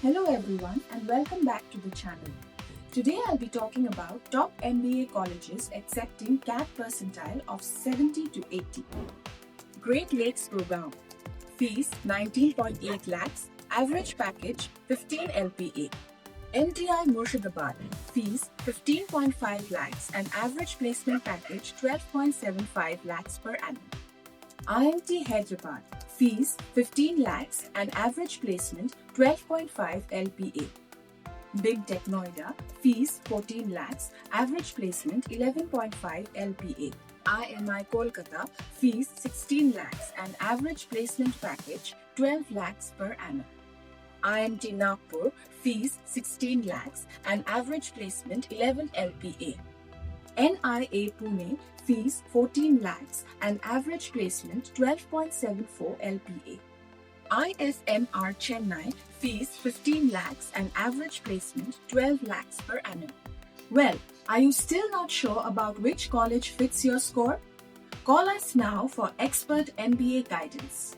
Hello everyone and welcome back to the channel. Today I'll be talking about top MBA colleges accepting CAT percentile of 70 to 80. Great Lakes Program. Fees 19.8 lakhs. Average package 15 LPA. MTI Murshidabad. Fees 15.5 lakhs and average placement package 12.75 lakhs per annum. IMT Hyderabad. Fees 15 lakhs and average placement 12.5 LPA. Big Tech Noida. Fees 14 lakhs, average placement 11.5 LPA. IMI Kolkata. Fees 16 lakhs and average placement package 12 lakhs per annum. IMT Nagpur. Fees 16 lakhs and average placement 11 LPA. NIA Pune. Fees 14 lakhs and average placement 12.74 LPA. ISMR Chennai. Fees 15 lakhs and average placement 12 lakhs per annum. Well, are you still not sure about which college fits your score? Call us now for expert MBA guidance.